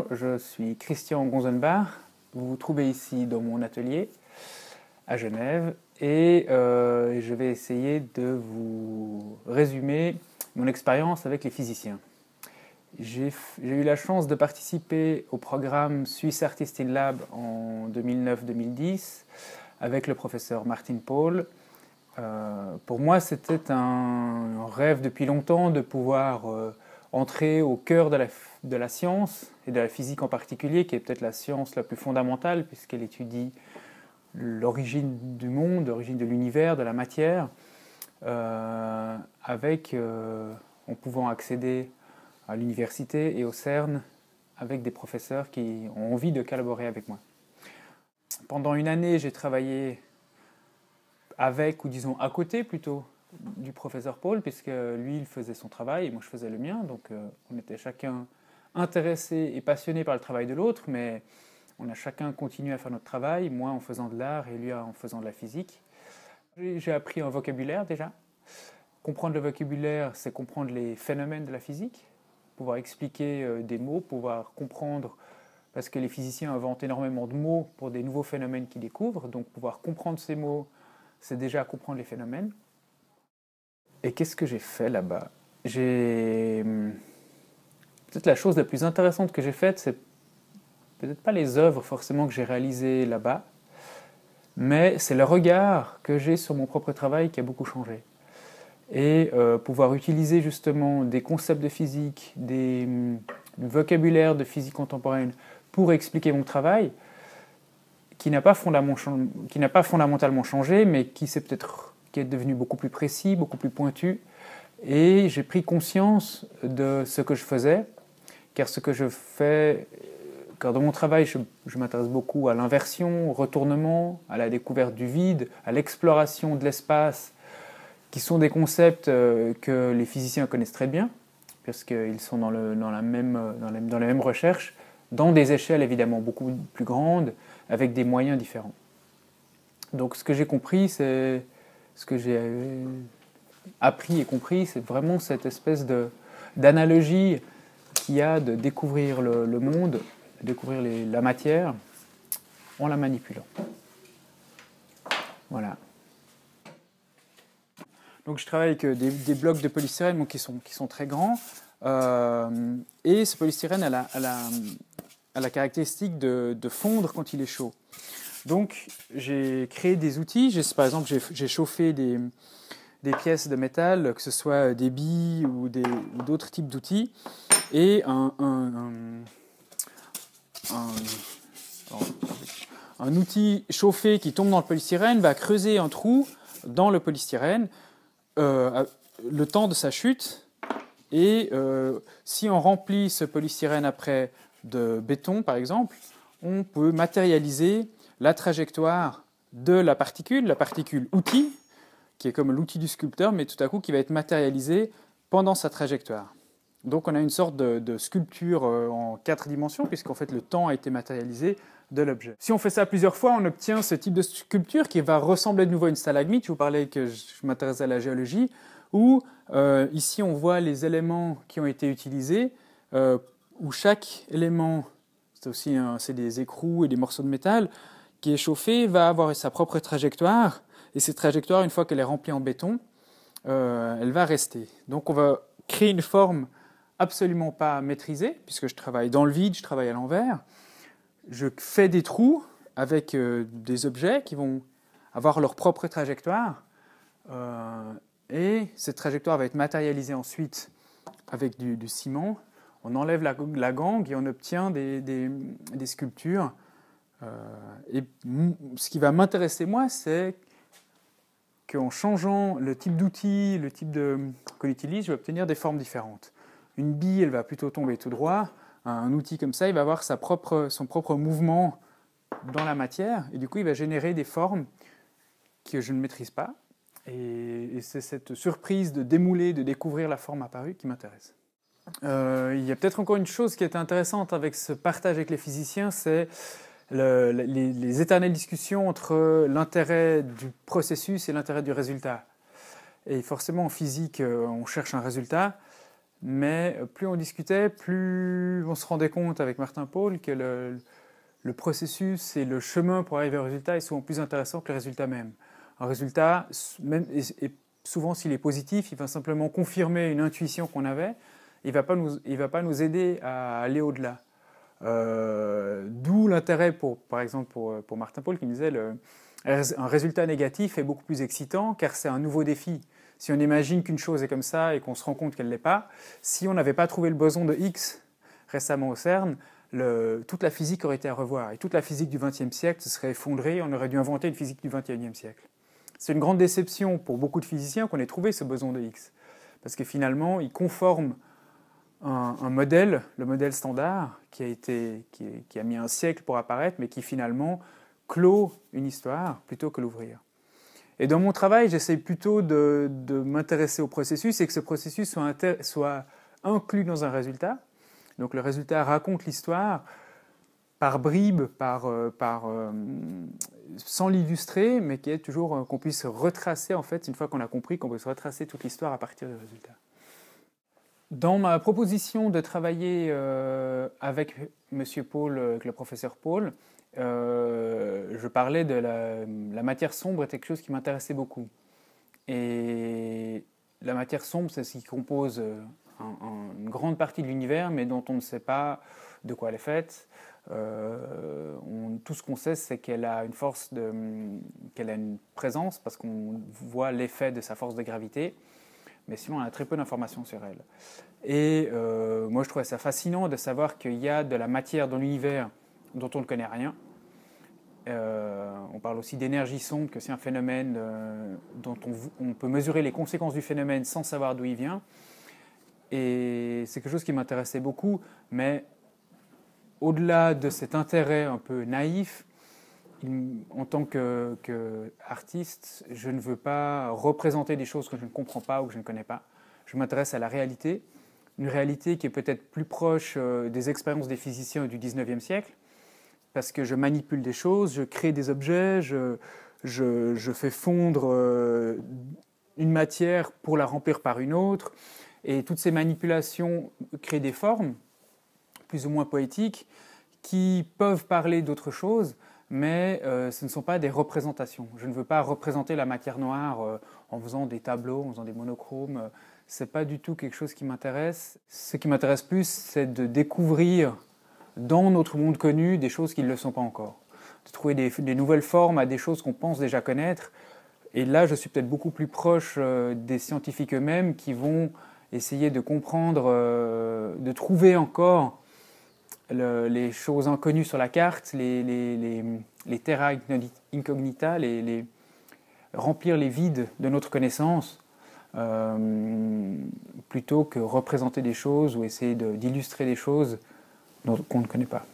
présent, je suis Christian Gonzenbach. Vous vous trouvez ici dans mon atelier à Genève et je vais essayer de vous résumer mon expérience avec les physiciens. J'ai eu la chance de participer au programme Swiss Artist in Lab en 2009-2010 avec le professeur Martin Paul. Pour moi, c'était un rêve depuis longtemps de pouvoir entrer au cœur de la science et de la physique en particulier, qui est peut-être la science la plus fondamentale puisqu'elle étudie l'origine du monde, l'origine de l'univers, de la matière, en pouvant accéder à l'université et au CERN avec des professeurs qui ont envie de collaborer avec moi. Pendant une année, j'ai travaillé avec, ou disons à côté plutôt, du professeur Paul, puisque lui, il faisait son travail et moi, je faisais le mien. Donc, on était chacun intéressés et passionnés par le travail de l'autre, mais on a chacun continué à faire notre travail, moi en faisant de l'art et lui en faisant de la physique. J'ai appris un vocabulaire déjà. Comprendre le vocabulaire, c'est comprendre les phénomènes de la physique, pouvoir expliquer des mots, pouvoir comprendre, parce que les physiciens inventent énormément de mots pour des nouveaux phénomènes qu'ils découvrent, donc pouvoir comprendre ces mots, c'est déjà comprendre les phénomènes. Et qu'est-ce que j'ai fait là-bas? Peut-être la chose la plus intéressante que j'ai faite, c'est peut-être pas les œuvres forcément que j'ai réalisées là-bas, mais c'est le regard que j'ai sur mon propre travail qui a beaucoup changé. Et pouvoir utiliser justement des concepts de physique, du vocabulaire de physique contemporaine pour expliquer mon travail, qui n'a pas fondamentalement changé, mais qui est devenu beaucoup plus précis, beaucoup plus pointu. Et j'ai pris conscience de ce que je faisais, car dans mon travail, je m'intéresse beaucoup à l'inversion, au retournement, à la découverte du vide, à l'exploration de l'espace, qui sont des concepts que les physiciens connaissent très bien, parce qu'ils sont dans la même recherche, dans des échelles évidemment beaucoup plus grandes, avec des moyens différents. Donc ce que j'ai compris, ce que j'ai appris et compris, c'est vraiment cette espèce d'analogie qu'il y a de découvrir le monde, découvrir la matière en la manipulant. Voilà. Donc je travaille avec des blocs de polystyrène qui sont très grands. Et ce polystyrène a la caractéristique de fondre quand il est chaud. Donc j'ai créé des outils. Par exemple, j'ai chauffé des pièces de métal, que ce soit des billes ou d'autres types d'outils. Et un outil chauffé qui tombe dans le polystyrène va creuser un trou dans le polystyrène le temps de sa chute. Et si on remplit ce polystyrène après de béton, par exemple, on peut matérialiser la trajectoire de la particule outil, qui est comme l'outil du sculpteur, mais tout à coup qui va être matérialisé pendant sa trajectoire. Donc on a une sorte de sculpture en 4 dimensions, puisqu'en fait le temps a été matérialisé de l'objet. Si on fait ça plusieurs fois, on obtient ce type de sculpture qui va ressembler de nouveau à une stalagmite. Je vous parlais que je m'intéressais à la géologie, où ici on voit les éléments qui ont été utilisés, où chaque élément, c'est des écrous et des morceaux de métal, qui est chauffé, va avoir sa propre trajectoire, et cette trajectoire, une fois qu'elle est remplie en béton, elle va rester. Donc on va créer une forme absolument pas maîtrisée, puisque je travaille dans le vide, je travaille à l'envers. Je fais des trous avec des objets qui vont avoir leur propre trajectoire, et cette trajectoire va être matérialisée ensuite avec du ciment. On enlève la gangue et on obtient des sculptures. Et ce qui va m'intéresser, moi, c'est qu'en changeant le type d'outil, qu'on utilise, je vais obtenir des formes différentes. Une bille, elle va plutôt tomber tout droit. Un outil comme ça, il va avoir son propre mouvement dans la matière, et du coup, il va générer des formes que je ne maîtrise pas. Et c'est cette surprise de démouler, de découvrir la forme apparue qui m'intéresse. Il y a peut-être encore une chose qui est intéressante avec ce partage avec les physiciens, c'est les éternelles discussions entre l'intérêt du processus et l'intérêt du résultat. Et forcément, en physique, on cherche un résultat, Mais plus on discutait, plus on se rendait compte avec Martin Paul que le processus et le chemin pour arriver au résultat est souvent plus intéressant que le résultat même. Un résultat, même, et souvent s'il est positif, il va simplement confirmer une intuition qu'on avait, il ne va pas nous aider à aller au-delà. D'où l'intérêt, par exemple, pour Martin Paul qui me disait un résultat négatif est beaucoup plus excitant car c'est un nouveau défi. Si on imagine qu'une chose est comme ça et qu'on se rend compte qu'elle ne l'est pas, si on n'avait pas trouvé le boson de Higgs récemment au CERN, toute la physique aurait été à revoir. Et toute la physique du XXe siècle se serait effondrée, on aurait dû inventer une physique du XXIe siècle. C'est une grande déception pour beaucoup de physiciens qu'on ait trouvé ce boson de Higgs. Parce que finalement, il conforme un modèle, le modèle standard, qui a mis un siècle pour apparaître, mais qui finalement clôt une histoire plutôt que l'ouvrir. Et dans mon travail, j'essaie plutôt de m'intéresser au processus et que ce processus soit inclus dans un résultat. Donc le résultat raconte l'histoire par bribes, sans l'illustrer, mais qui est toujours qu'on puisse retracer, en fait, une fois qu'on a compris, qu'on puisse retracer toute l'histoire à partir du résultat. Dans ma proposition de travailler avec M. Paul, avec le professeur Paul, je parlais de la matière sombre était quelque chose qui m'intéressait beaucoup. Et la matière sombre, c'est ce qui compose une grande partie de l'univers, mais dont on ne sait pas de quoi elle est faite. Tout ce qu'on sait, c'est qu'elle a une force, qu'elle a une présence, parce qu'on voit l'effet de sa force de gravité. Mais sinon, on a très peu d'informations sur elle. Et moi, je trouvais ça fascinant de savoir qu'il y a de la matière dans l'univers dont on ne connaît rien. On parle aussi d'énergie sombre, que c'est un phénomène dont on peut mesurer les conséquences du phénomène sans savoir d'où il vient. Et c'est quelque chose qui m'intéressait beaucoup, mais au-delà de cet intérêt un peu naïf, en tant qu'artiste, je ne veux pas représenter des choses que je ne comprends pas ou que je ne connais pas. Je m'intéresse à la réalité, une réalité qui est peut-être plus proche des expériences des physiciens du XIXe siècle, parce que je manipule des choses, je crée des objets, je fais fondre une matière pour la remplir par une autre, et toutes ces manipulations créent des formes, plus ou moins poétiques, qui peuvent parler d'autre chose, mais ce ne sont pas des représentations. Je ne veux pas représenter la matière noire en faisant des tableaux, en faisant des monochromes. Ce n'est pas du tout quelque chose qui m'intéresse. Ce qui m'intéresse plus, c'est de découvrir dans notre monde connu des choses qui ne le sont pas encore. De trouver des nouvelles formes à des choses qu'on pense déjà connaître. Et là, je suis peut-être beaucoup plus proche des scientifiques eux-mêmes qui vont essayer de comprendre, de trouver encore les choses inconnues sur la carte, les terra incognita, remplir les vides de notre connaissance, plutôt que représenter des choses ou essayer d'illustrer des choses qu'on ne connaît pas.